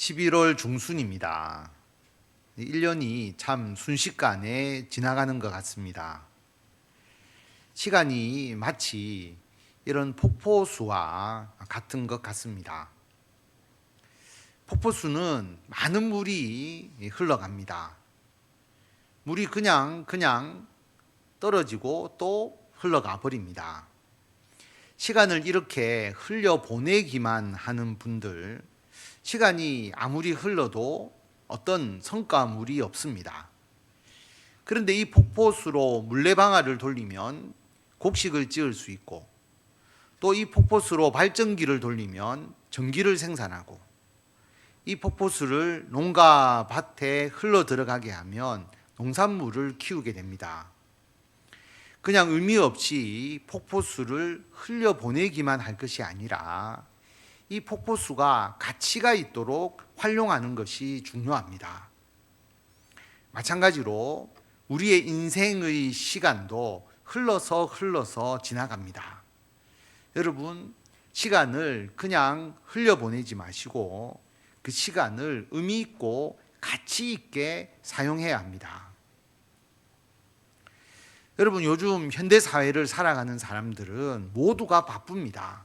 11월 중순입니다. 1년이 참 순식간에 지나가는 것 같습니다. 시간이 마치 이런 폭포수와 같은 것 같습니다. 폭포수는 많은 물이 흘러갑니다. 물이 그냥 떨어지고 또 흘러가 버립니다. 시간을 이렇게 흘려보내기만 하는 분들, 시간이 아무리 흘러도 어떤 성과물이 없습니다. 그런데 이 폭포수로 물레방아를 돌리면 곡식을 지을 수 있고, 또 이 폭포수로 발전기를 돌리면 전기를 생산하고, 이 폭포수를 농가 밭에 흘러 들어가게 하면 농산물을 키우게 됩니다. 그냥 의미 없이 폭포수를 흘려보내기만 할 것이 아니라 이 폭포수가 가치가 있도록 활용하는 것이 중요합니다. 마찬가지로 우리의 인생의 시간도 흘러서 지나갑니다. 여러분, 시간을 그냥 흘려보내지 마시고 그 시간을 의미 있고 가치 있게 사용해야 합니다. 여러분, 요즘 현대 사회를 살아가는 사람들은 모두가 바쁩니다.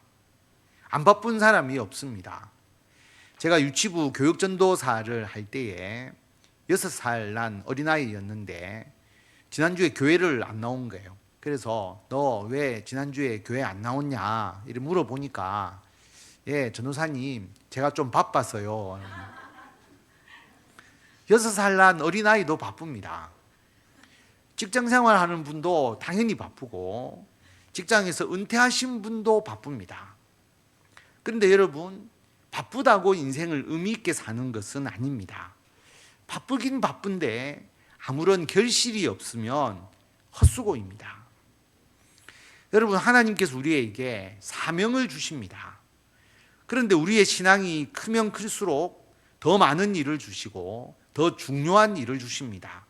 안 바쁜 사람이 없습니다. 제가 유치부 교육전도사를 할 때에 6살 난 어린아이였는데 지난주에 교회를 안 나온 거예요. 그래서 너 왜 지난주에 교회 안 나왔냐 이렇게 물어보니까 전도사님 제가 좀 바빠서요. 6살 난 어린아이도 바쁩니다. 직장생활 하는 분도 당연히 바쁘고 직장에서 은퇴하신 분도 바쁩니다. 그런데 여러분, 바쁘다고 인생을 의미 있게 사는 것은 아닙니다. 바쁘긴 바쁜데 아무런 결실이 없으면 헛수고입니다. 여러분, 하나님께서 우리에게 사명을 주십니다. 그런데 우리의 신앙이 크면 클수록 더 많은 일을 주시고 더 중요한 일을 주십니다.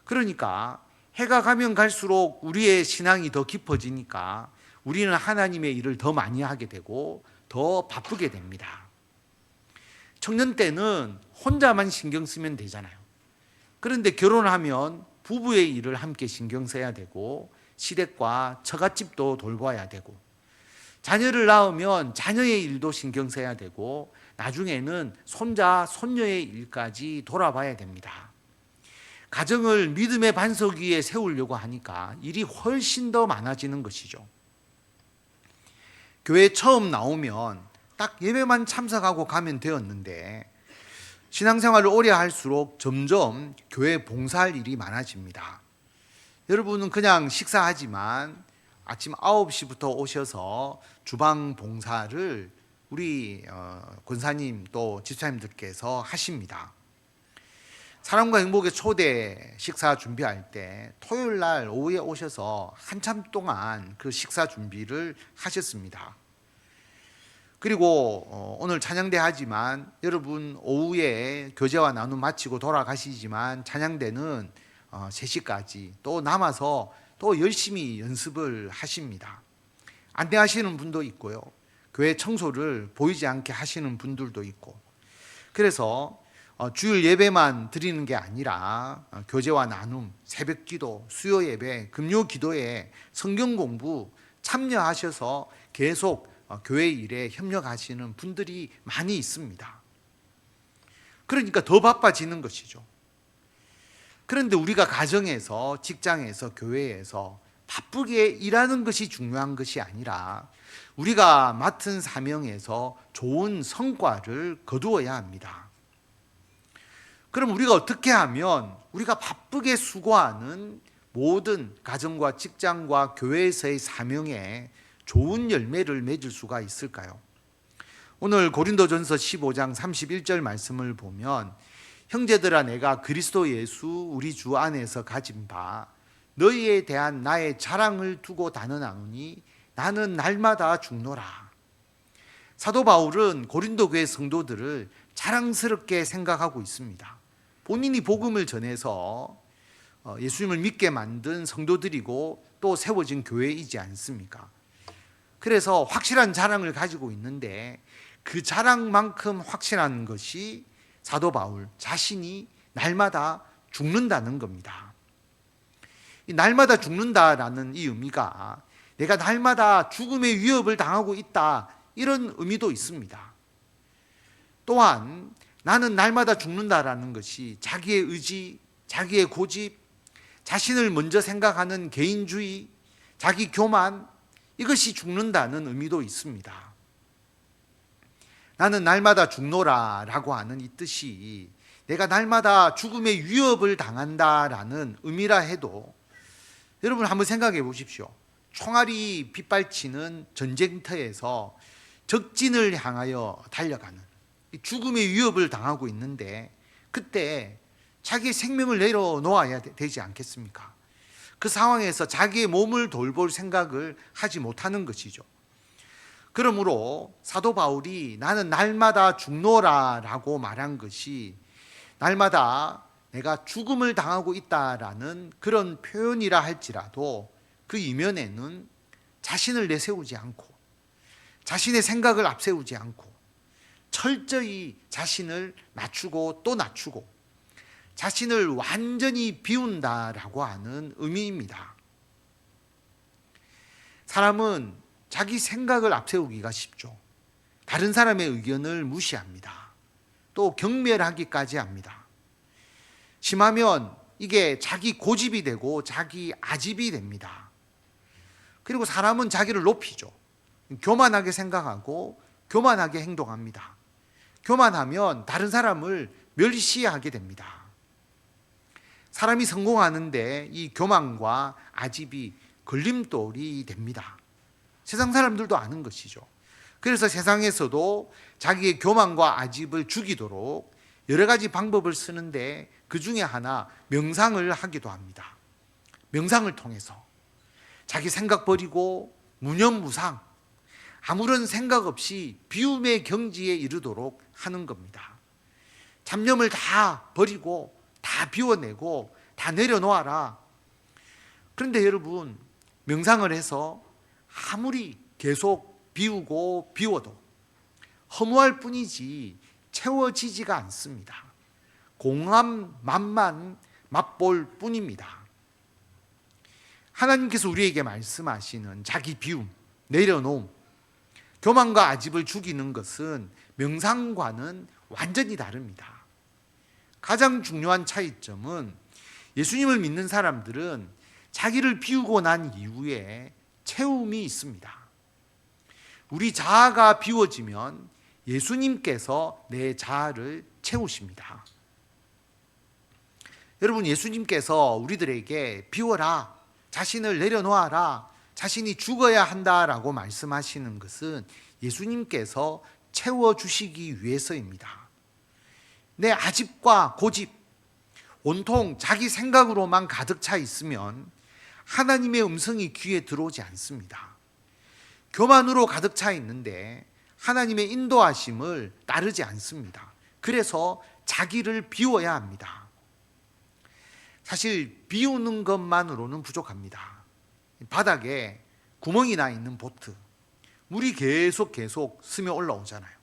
그러니까 해가 가면 갈수록 우리의 신앙이 더 깊어지니까 우리는 하나님의 일을 더 많이 하게 되고 더 바쁘게 됩니다. 청년 때는 혼자만 신경 쓰면 되잖아요. 그런데 결혼하면 부부의 일을 함께 신경 써야 되고 시댁과 처갓집도 돌봐야 되고, 자녀를 낳으면 자녀의 일도 신경 써야 되고 나중에는 손자, 손녀의 일까지 돌아봐야 됩니다. 가정을 믿음의 반석 위에 세우려고 하니까 일이 훨씬 더 많아지는 것이죠. 교회 처음 나오면 딱 예배만 참석하고 가면 되었는데 신앙생활을 오래 할수록 점점 교회 봉사할 일이 많아집니다. 여러분은 그냥 식사하지만 아침 9시부터 오셔서 주방 봉사를 우리 권사님 또 집사님들께서 하십니다. 사랑과 행복의 초대 식사 준비할 때 토요일 날 오후에 오셔서 한참 동안 그 식사 준비를 하셨습니다. 그리고 오늘 찬양대 하지만 여러분 오후에 교제와 나눔 마치고 돌아가시지만 찬양대는 3시까지 또 남아서 또 열심히 연습을 하십니다. 안내하시는 분도 있고요. 교회 청소를 보이지 않게 하시는 분들도 있고, 그래서 주일 예배만 드리는 게 아니라 교제와 나눔, 새벽기도, 수요예배, 금요기도에 성경 공부 참여하셔서 계속 교회 일에 협력하시는 분들이 많이 있습니다. 그러니까 더 바빠지는 것이죠. 그런데 우리가 가정에서, 직장에서, 교회에서 바쁘게 일하는 것이 중요한 것이 아니라 우리가 맡은 사명에서 좋은 성과를 거두어야 합니다. 그럼 우리가 어떻게 하면 우리가 바쁘게 수고하는 모든 가정과 직장과 교회에서의 사명에 좋은 열매를 맺을 수가 있을까요? 오늘 고린도전서 15장 31절 말씀을 보면 형제들아, 내가 그리스도 예수 우리 주 안에서 가진 바 너희에 대한 나의 자랑을 두고 단언하노니 나는 날마다 죽노라. 사도 바울은 고린도 교회 성도들을 자랑스럽게 생각하고 있습니다. 본인이 복음을 전해서 예수님을 믿게 만든 성도들이고 또 세워진 교회이지 않습니까? 그래서 확실한 자랑을 가지고 있는데 그 자랑만큼 확신한 것이 사도 바울 자신이 날마다 죽는다는 겁니다. 이 날마다 죽는다라는 이 의미가 내가 날마다 죽음의 위협을 당하고 있다, 이런 의미도 있습니다. 또한 나는 날마다 죽는다라는 것이 자기의 의지, 자기의 고집, 자신을 먼저 생각하는 개인주의, 자기 교만, 이것이 죽는다는 의미도 있습니다. 나는 날마다 죽노라 라고 하는 이 뜻이 내가 날마다 죽음의 위협을 당한다라는 의미라 해도, 여러분 한번 생각해 보십시오. 총알이 빗발치는 전쟁터에서 적진을 향하여 달려가는 죽음의 위협을 당하고 있는데, 그때 자기의 생명을 내려놓아야 되지 않겠습니까? 그 상황에서 자기의 몸을 돌볼 생각을 하지 못하는 것이죠. 그러므로 사도 바울이 나는 날마다 죽노라 라고 말한 것이 날마다 내가 죽음을 당하고 있다라는 그런 표현이라 할지라도 그 이면에는 자신을 내세우지 않고 자신의 생각을 앞세우지 않고 철저히 자신을 낮추고 또 낮추고 자신을 완전히 비운다라고 하는 의미입니다. 사람은 자기 생각을 앞세우기가 쉽죠. 다른 사람의 의견을 무시합니다. 또 경멸하기까지 합니다. 심하면 이게 자기 고집이 되고 자기 아집이 됩니다. 그리고 사람은 자기를 높이죠. 교만하게 생각하고 교만하게 행동합니다. 교만하면 다른 사람을 멸시하게 됩니다. 사람이 성공하는데 이 교만과 아집이 걸림돌이 됩니다. 세상 사람들도 아는 것이죠. 그래서 세상에서도 자기의 교만과 아집을 죽이도록 여러 가지 방법을 쓰는데 그 중에 하나 명상을 하기도 합니다. 명상을 통해서 자기 생각 버리고 무념무상, 아무런 생각 없이 비움의 경지에 이르도록 하는 겁니다. 잡념을 다 버리고 다 비워내고 다 내려놓아라. 그런데 여러분, 명상을 해서 아무리 계속 비우고 비워도 허무할 뿐이지 채워지지가 않습니다. 공허한 맛만 맛볼 뿐입니다. 하나님께서 우리에게 말씀하시는 자기 비움, 내려놓음, 교만과 아집을 죽이는 것은 명상과는 완전히 다릅니다. 가장 중요한 차이점은 예수님을 믿는 사람들은 자기를 비우고 난 이후에 채움이 있습니다. 우리 자아가 비워지면 예수님께서 내 자아를 채우십니다. 여러분, 예수님께서 우리들에게 비워라, 자신을 내려놓아라, 자신이 죽어야 한다라고 말씀하시는 것은 예수님께서 채워주시기 위해서입니다. 내 아집과 고집, 온통 자기 생각으로만 가득 차 있으면 하나님의 음성이 귀에 들어오지 않습니다. 교만으로 가득 차 있는데 하나님의 인도하심을 따르지 않습니다. 그래서 자기를 비워야 합니다. 사실 비우는 것만으로는 부족합니다. 바닥에 구멍이 나 있는 보트, 물이 계속 스며 올라오잖아요.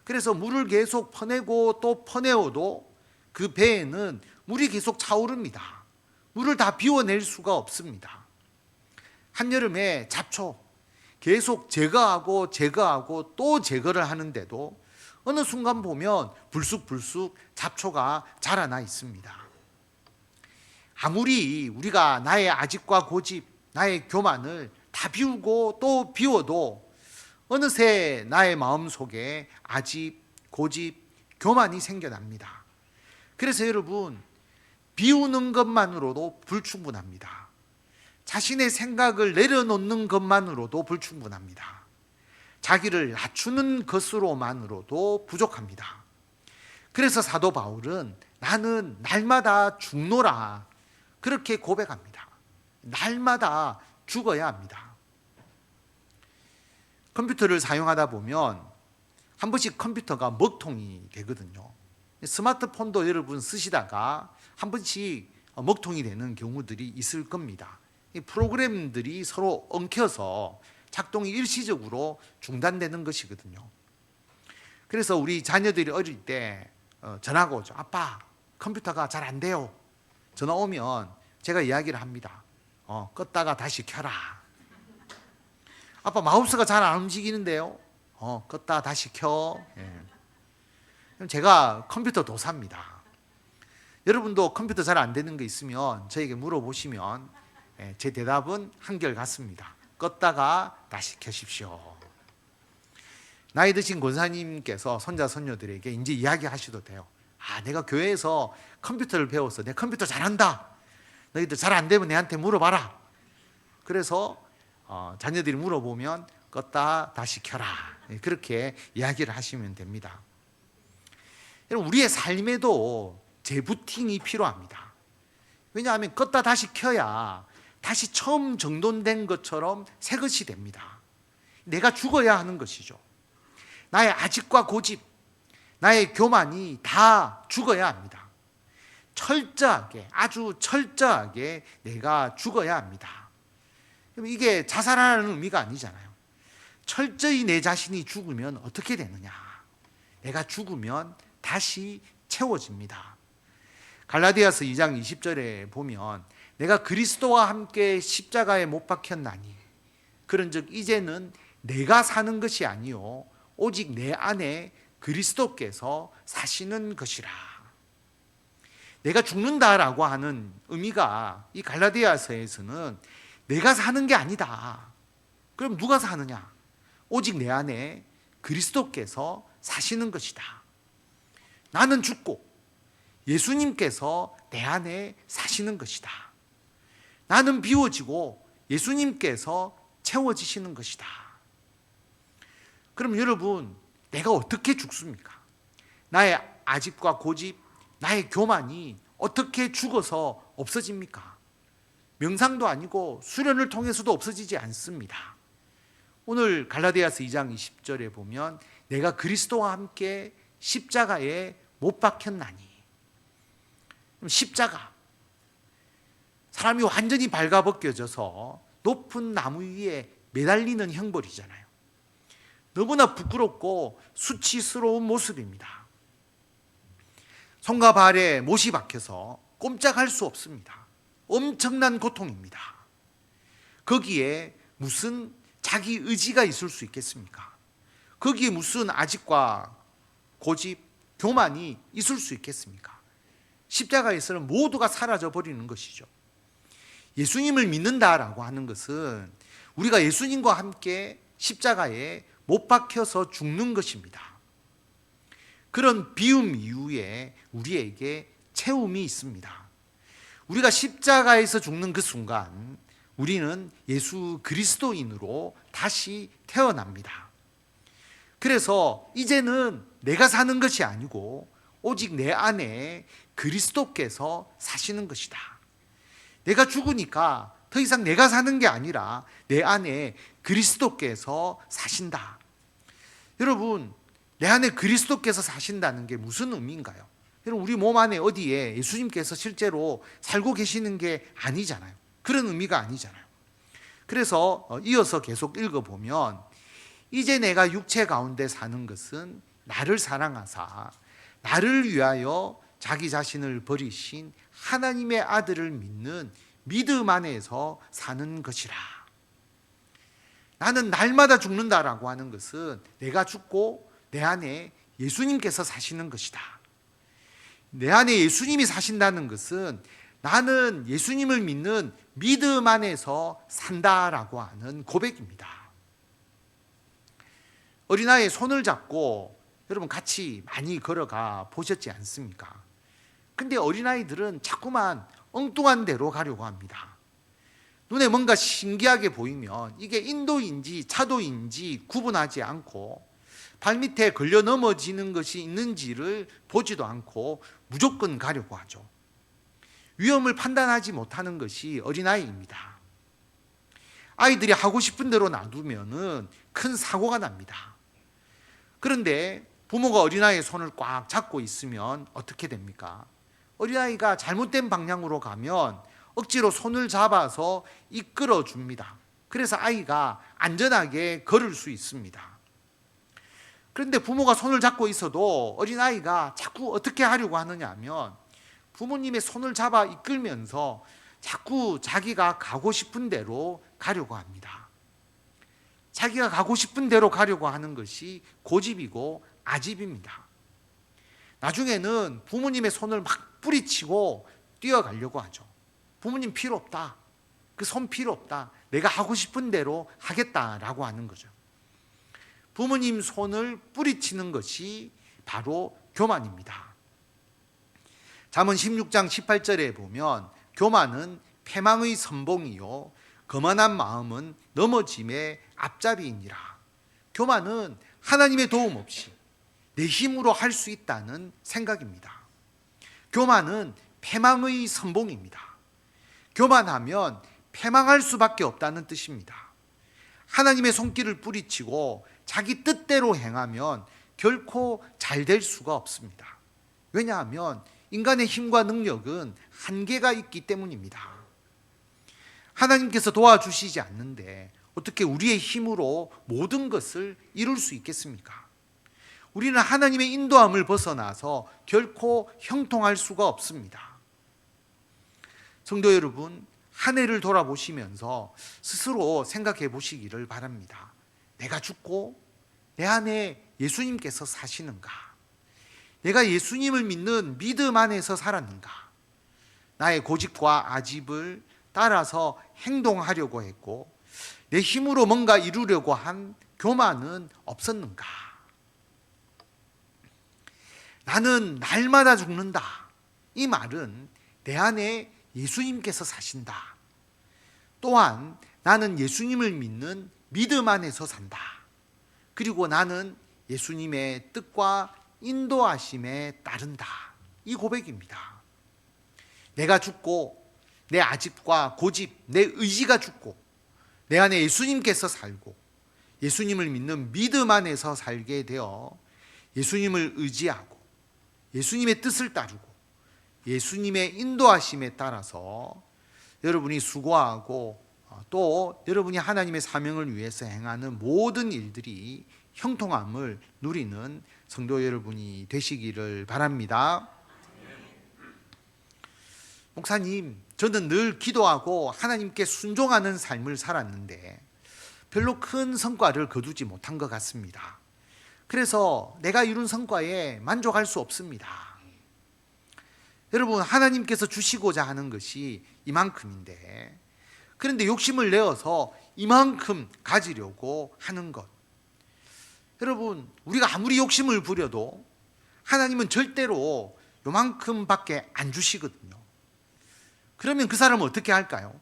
그래서 물을 계속 퍼내고 또 퍼내어도 그 배에는 물이 계속 차오릅니다. 물을 다 비워낼 수가 없습니다. 한여름에 잡초 계속 제거하고 또 제거를 하는데도 어느 순간 보면 불쑥 잡초가 자라나 있습니다. 아무리 우리가 나의 아집과 고집, 나의 교만을 다 비우고 또 비워도 어느새 나의 마음속에 아집, 고집, 교만이 생겨납니다. 그래서 여러분, 비우는 것만으로도 불충분합니다. 자신의 생각을 내려놓는 것만으로도 불충분합니다. 자기를 낮추는 것으로만으로도 부족합니다. 그래서 사도 바울은 나는 날마다 죽노라, 그렇게 고백합니다. 날마다 죽어야 합니다. 컴퓨터를 사용하다 보면 한 번씩 컴퓨터가 먹통이 되거든요. 스마트폰도 여러분 쓰시다가 한 번씩 먹통이 되는 경우들이 있을 겁니다. 이 프로그램들이 서로 엉켜서 작동이 일시적으로 중단되는 것이거든요. 그래서 우리 자녀들이 어릴 때 전화가 오죠. 아빠, 컴퓨터가 잘 안 돼요. 전화 오면 제가 이야기를 합니다. 껐다가 다시 켜라. 아빠, 마우스가 잘 안 움직이는데요. 껐다 다시 켜. 그럼 제가 컴퓨터 도사입니다. 여러분도 컴퓨터 잘 안 되는 거 있으면 저에게 물어보시면 제 대답은 한결같습니다. 껐다가 다시 켜십시오. 나이 드신 권사님께서 손자 손녀들에게 이제 이야기하셔도 돼요. 내가 교회에서 컴퓨터를 배웠어. 내 컴퓨터 잘한다. 너희들 잘 안 되면 내한테 물어봐라. 그래서 자녀들이 물어보면 껐다 다시 켜라. 그렇게 이야기를 하시면 됩니다. 여러분, 우리의 삶에도 재부팅이 필요합니다. 왜냐하면 껐다 다시 켜야 다시 처음 정돈된 것처럼 새 것이 됩니다. 내가 죽어야 하는 것이죠. 나의 아집과 고집, 나의 교만이 다 죽어야 합니다. 철저하게, 아주 철저하게 내가 죽어야 합니다. 이게 자살하는 의미가 아니잖아요. 철저히 내 자신이 죽으면 어떻게 되느냐? 내가 죽으면 다시 채워집니다. 갈라디아서 2장 20절에 보면 내가 그리스도와 함께 십자가에 못 박혔나니 그런즉 이제는 내가 사는 것이 아니요 오직 내 안에 그리스도께서 사시는 것이라. 내가 죽는다라고 하는 의미가 이 갈라디아서에서는 내가 사는 게 아니다. 그럼 누가 사느냐? 오직 내 안에 그리스도께서 사시는 것이다. 나는 죽고 예수님께서 내 안에 사시는 것이다. 나는 비워지고 예수님께서 채워지시는 것이다. 그럼 여러분, 내가 어떻게 죽습니까? 나의 아집과 고집, 나의 교만이 어떻게 죽어서 없어집니까? 명상도 아니고 수련을 통해서도 없어지지 않습니다. 오늘 갈라디아서 2장 20절에 보면 내가 그리스도와 함께 십자가에 못 박혔나니. 십자가, 사람이 완전히 발가벗겨져서 높은 나무 위에 매달리는 형벌이잖아요. 너무나 부끄럽고 수치스러운 모습입니다. 손과 발에 못이 박혀서 꼼짝할 수 없습니다. 엄청난 고통입니다. 거기에 무슨 자기 의지가 있을 수 있겠습니까? 거기에 무슨 아집과 고집, 교만이 있을 수 있겠습니까? 십자가에서는 모두가 사라져 버리는 것이죠. 예수님을 믿는다라고 하는 것은 우리가 예수님과 함께 십자가에 못 박혀서 죽는 것입니다. 그런 비움 이후에 우리에게 채움이 있습니다. 우리가 십자가에서 죽는 그 순간 우리는 예수 그리스도인으로 다시 태어납니다. 그래서 이제는 내가 사는 것이 아니고 오직 내 안에 그리스도께서 사시는 것이다. 내가 죽으니까 더 이상 내가 사는 게 아니라 내 안에 그리스도께서 사신다. 여러분, 내 안에 그리스도께서 사신다는 게 무슨 의미인가요? 여러분, 우리 몸 안에 어디에 예수님께서 실제로 살고 계시는 게 아니잖아요. 그런 의미가 아니잖아요. 그래서 이어서 계속 읽어보면 이제 내가 육체 가운데 사는 것은 나를 사랑하사 나를 위하여 자기 자신을 버리신 하나님의 아들을 믿는 믿음 안에서 사는 것이라. 나는 날마다 죽는다라고 하는 것은 내가 죽고 내 안에 예수님께서 사시는 것이다. 내 안에 예수님이 사신다는 것은 나는 예수님을 믿는 믿음 안에서 산다라고 하는 고백입니다. 어린아이의 손을 잡고 여러분 같이 많이 걸어가 보셨지 않습니까? 근데 어린아이들은 자꾸만 엉뚱한 데로 가려고 합니다. 눈에 뭔가 신기하게 보이면 이게 인도인지 차도인지 구분하지 않고 발밑에 걸려 넘어지는 것이 있는지를 보지도 않고 무조건 가려고 하죠. 위험을 판단하지 못하는 것이 어린아이입니다. 아이들이 하고 싶은 대로 놔두면 큰 사고가 납니다. 그런데 부모가 어린아이의 손을 꽉 잡고 있으면 어떻게 됩니까? 어린아이가 잘못된 방향으로 가면 억지로 손을 잡아서 이끌어 줍니다. 그래서 아이가 안전하게 걸을 수 있습니다. 그런데 부모가 손을 잡고 있어도 어린아이가 자꾸 어떻게 하려고 하느냐 하면 부모님의 손을 잡아 이끌면서 자꾸 자기가 가고 싶은 대로 가려고 합니다. 자기가 가고 싶은 대로 가려고 하는 것이 고집이고 아집입니다. 나중에는 부모님의 손을 막 뿌리치고 뛰어가려고 하죠. 부모님 필요 없다. 그 손 필요 없다. 내가 하고 싶은 대로 하겠다라고 하는 거죠. 부모님 손을 뿌리치는 것이 바로 교만입니다. 잠언 16장 18절에 보면 교만은 패망의 선봉이요 거만한 마음은 넘어짐의 앞잡이이니라. 교만은 하나님의 도움 없이 내 힘으로 할 수 있다는 생각입니다. 교만은 패망의 선봉입니다. 교만하면 패망할 수밖에 없다는 뜻입니다. 하나님의 손길을 뿌리치고 자기 뜻대로 행하면 결코 잘 될 수가 없습니다. 왜냐하면 인간의 힘과 능력은 한계가 있기 때문입니다. 하나님께서 도와주시지 않는데 어떻게 우리의 힘으로 모든 것을 이룰 수 있겠습니까? 우리는 하나님의 인도함을 벗어나서 결코 형통할 수가 없습니다. 성도 여러분, 한 해를 돌아보시면서 스스로 생각해 보시기를 바랍니다. 내가 죽고 내 안에 예수님께서 사시는가? 내가 예수님을 믿는 믿음 안에서 살았는가? 나의 고집과 아집을 따라서 행동하려고 했고 내 힘으로 뭔가 이루려고 한 교만은 없었는가? 나는 날마다 죽는다. 이 말은 내 안에 예수님께서 사신다. 또한 나는 예수님을 믿는 믿음 안에서 산다. 그리고 나는 예수님의 뜻과 인도하심에 따른다. 이 고백입니다. 내가 죽고 내 아집과 고집, 내 의지가 죽고 내 안에 예수님께서 살고 예수님을 믿는 믿음 안에서 살게 되어 예수님을 의지하고 예수님의 뜻을 따르고 예수님의 인도하심에 따라서 여러분이 수고하고 또 여러분이 하나님의 사명을 위해서 행하는 모든 일들이 형통함을 누리는 성도 여러분이 되시기를 바랍니다. 목사님, 저는 늘 기도하고 하나님께 순종하는 삶을 살았는데 별로 큰 성과를 거두지 못한 것 같습니다. 그래서 내가 이룬 성과에 만족할 수 없습니다. 여러분, 하나님께서 주시고자 하는 것이 이만큼인데 그런데 욕심을 내어서 이만큼 가지려고 하는 것. 여러분, 우리가 아무리 욕심을 부려도 하나님은 절대로 요만큼밖에 안 주시거든요. 그러면 그 사람은 어떻게 할까요?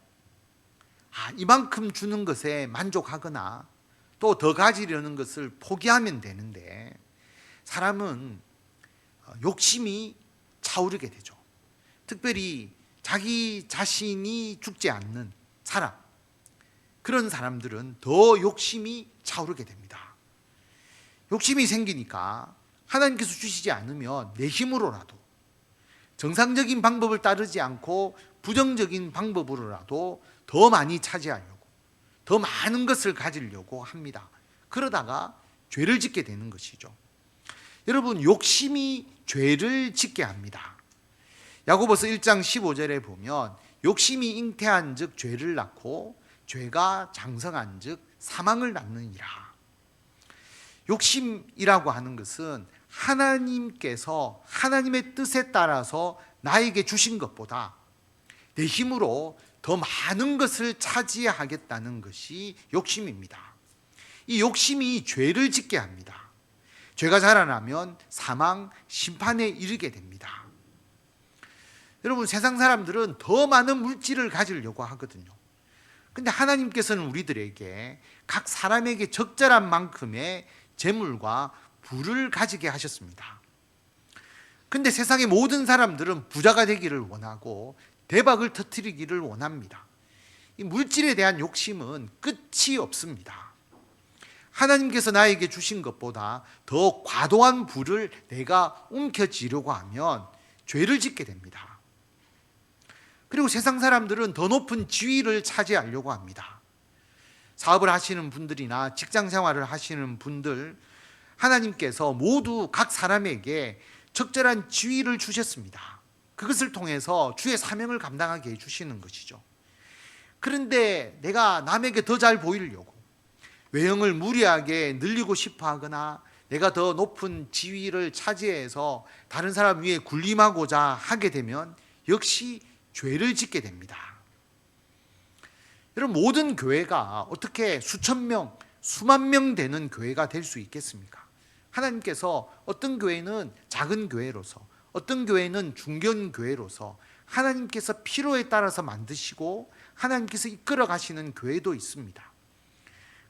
이만큼 주는 것에 만족하거나 또 더 가지려는 것을 포기하면 되는데 사람은 욕심이 차오르게 되죠. 특별히 자기 자신이 죽지 않는 사람, 그런 사람들은 더 욕심이 차오르게 됩니다. 욕심이 생기니까 하나님께서 주시지 않으면 내 힘으로라도 정상적인 방법을 따르지 않고 부정적인 방법으로라도 더 많이 차지하려고 더 많은 것을 가지려고 합니다. 그러다가 죄를 짓게 되는 것이죠. 여러분, 욕심이 죄를 짓게 합니다. 야고보서 1장 15절에 보면 욕심이 잉태한 즉 죄를 낳고 죄가 장성한 즉 사망을 낳느니라. 욕심이라고 하는 것은 하나님께서 하나님의 뜻에 따라서 나에게 주신 것보다 내 힘으로 더 많은 것을 차지하겠다는 것이 욕심입니다. 이 욕심이 죄를 짓게 합니다. 죄가 자라나면 사망, 심판에 이르게 됩니다. 여러분, 세상 사람들은 더 많은 물질을 가지려고 하거든요. 근데 하나님께서는 우리들에게 각 사람에게 적절한 만큼의 재물과 부를 가지게 하셨습니다. 근데 세상의 모든 사람들은 부자가 되기를 원하고 대박을 터뜨리기를 원합니다. 이 물질에 대한 욕심은 끝이 없습니다. 하나님께서 나에게 주신 것보다 더 과도한 부를 내가 움켜쥐려고 하면 죄를 짓게 됩니다. 그리고 세상 사람들은 더 높은 지위를 차지하려고 합니다. 사업을 하시는 분들이나 직장 생활을 하시는 분들, 하나님께서 모두 각 사람에게 적절한 지위를 주셨습니다. 그것을 통해서 주의 사명을 감당하게 해주시는 것이죠. 그런데 내가 남에게 더 잘 보이려고 외형을 무리하게 늘리고 싶어 하거나 내가 더 높은 지위를 차지해서 다른 사람 위에 군림하고자 하게 되면 역시 죄를 짓게 됩니다. 여러분, 모든 교회가 어떻게 수천 명, 수만 명 되는 교회가 될 수 있겠습니까? 하나님께서 어떤 교회는 작은 교회로서, 어떤 교회는 중견 교회로서 하나님께서 필요에 따라서 만드시고 하나님께서 이끌어 가시는 교회도 있습니다.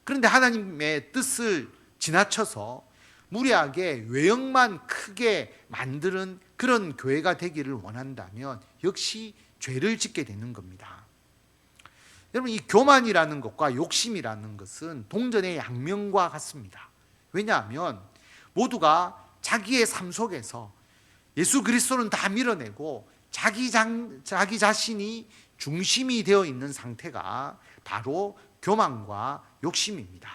그런데 하나님의 뜻을 지나쳐서 무리하게 외형만 크게 만드는 그런 교회가 되기를 원한다면 역시 죄를 짓게 되는 겁니다. 여러분, 이 교만이라는 것과 욕심이라는 것은 동전의 양면과 같습니다. 왜냐하면 모두가 자기의 삶 속에서 예수 그리스도는 다 밀어내고 자기 자신이 중심이 되어 있는 상태가 바로 교만과 욕심입니다.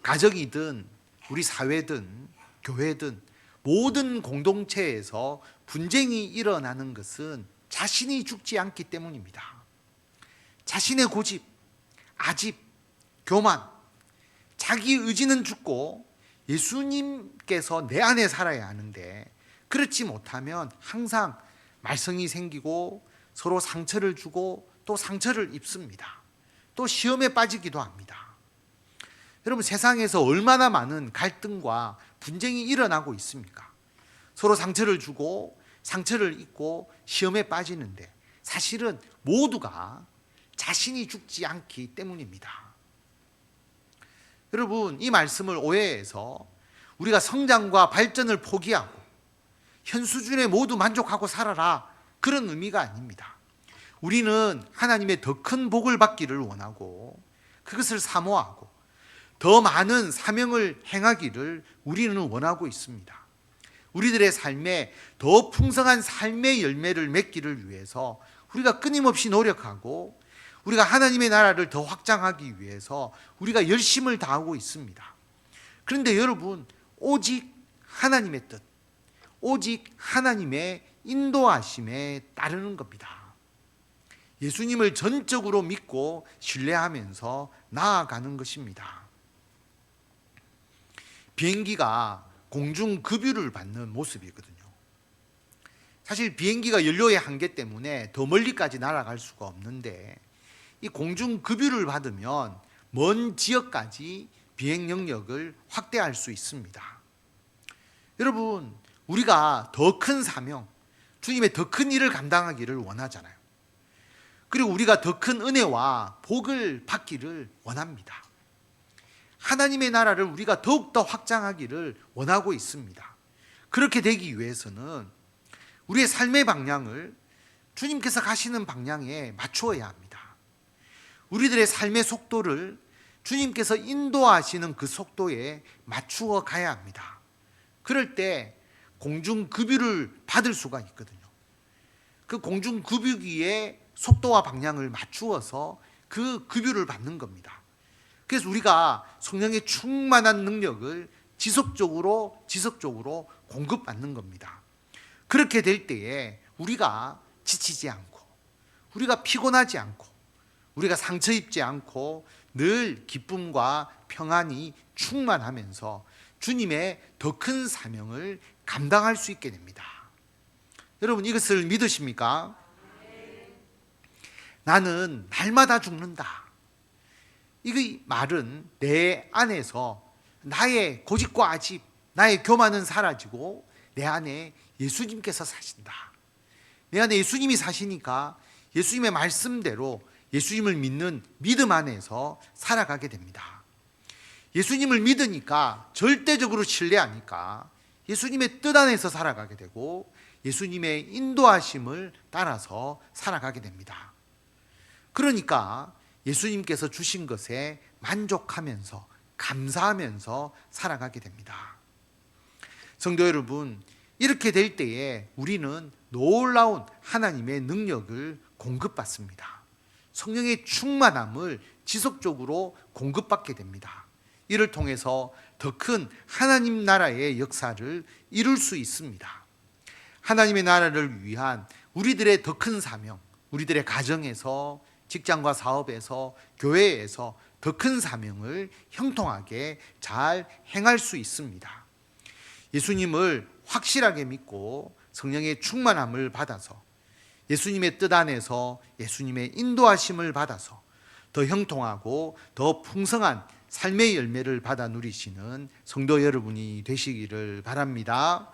가정이든 우리 사회든 교회든 모든 공동체에서 분쟁이 일어나는 것은 자신이 죽지 않기 때문입니다. 자신의 고집, 아집, 교만, 자기 의지는 죽고 예수님께서 내 안에 살아야 하는데 그렇지 못하면 항상 말썽이 생기고 서로 상처를 주고 또 상처를 입습니다. 또 시험에 빠지기도 합니다. 여러분, 세상에서 얼마나 많은 갈등과 분쟁이 일어나고 있습니까? 서로 상처를 주고 상처를 입고 시험에 빠지는데 사실은 모두가 자신이 죽지 않기 때문입니다. 여러분, 이 말씀을 오해해서 우리가 성장과 발전을 포기하고 현 수준에 모두 만족하고 살아라, 그런 의미가 아닙니다. 우리는 하나님의 더 큰 복을 받기를 원하고 그것을 사모하고 더 많은 사명을 행하기를 우리는 원하고 있습니다. 우리들의 삶에 더 풍성한 삶의 열매를 맺기를 위해서 우리가 끊임없이 노력하고 우리가 하나님의 나라를 더 확장하기 위해서 우리가 열심을 다하고 있습니다. 그런데 여러분, 오직 하나님의 뜻, 오직 하나님의 인도하심에 따르는 겁니다. 예수님을 전적으로 믿고 신뢰하면서 나아가는 것입니다. 비행기가 공중급유를 받는 모습이거든요. 사실 비행기가 연료의 한계 때문에 더 멀리까지 날아갈 수가 없는데 이 공중급유를 받으면 먼 지역까지 비행 영역을 확대할 수 있습니다. 여러분, 우리가 더 큰 사명, 주님의 더 큰 일을 감당하기를 원하잖아요. 그리고 우리가 더 큰 은혜와 복을 받기를 원합니다. 하나님의 나라를 우리가 더욱더 확장하기를 원하고 있습니다. 그렇게 되기 위해서는 우리의 삶의 방향을 주님께서 가시는 방향에 맞추어야 합니다. 우리들의 삶의 속도를 주님께서 인도하시는 그 속도에 맞추어 가야 합니다. 그럴 때 공중급유를 받을 수가 있거든요. 그 공중급유기의 속도와 방향을 맞추어서 그 급유를 받는 겁니다. 그래서 우리가 성령의 충만한 능력을 지속적으로 공급받는 겁니다. 그렇게 될 때에 우리가 지치지 않고 우리가 피곤하지 않고 우리가 상처 입지 않고 늘 기쁨과 평안이 충만하면서 주님의 더 큰 사명을 감당할 수 있게 됩니다. 여러분, 이것을 믿으십니까? 나는 날마다 죽는다. 이 말은 내 안에서 나의 고집과 아집, 나의 교만은 사라지고 내 안에 예수님께서 사신다. 내 안에 예수님이 사시니까 예수님의 말씀대로 예수님을 믿는 믿음 안에서 살아가게 됩니다. 예수님을 믿으니까, 절대적으로 신뢰하니까 예수님의 뜻 안에서 살아가게 되고 예수님의 인도하심을 따라서 살아가게 됩니다. 그러니까 예수님께서 주신 것에 만족하면서 감사하면서 살아가게 됩니다. 성도 여러분, 이렇게 될 때에 우리는 놀라운 하나님의 능력을 공급받습니다. 성령의 충만함을 지속적으로 공급받게 됩니다. 이를 통해서 더 큰 하나님 나라의 역사를 이룰 수 있습니다. 하나님의 나라를 위한 우리들의 더 큰 사명, 우리들의 가정에서, 직장과 사업에서, 교회에서 더 큰 사명을 형통하게 잘 행할 수 있습니다. 예수님을 확실하게 믿고 성령의 충만함을 받아서 예수님의 뜻 안에서 예수님의 인도하심을 받아서 더 형통하고 더 풍성한 삶의 열매를 받아 누리시는 성도 여러분이 되시기를 바랍니다.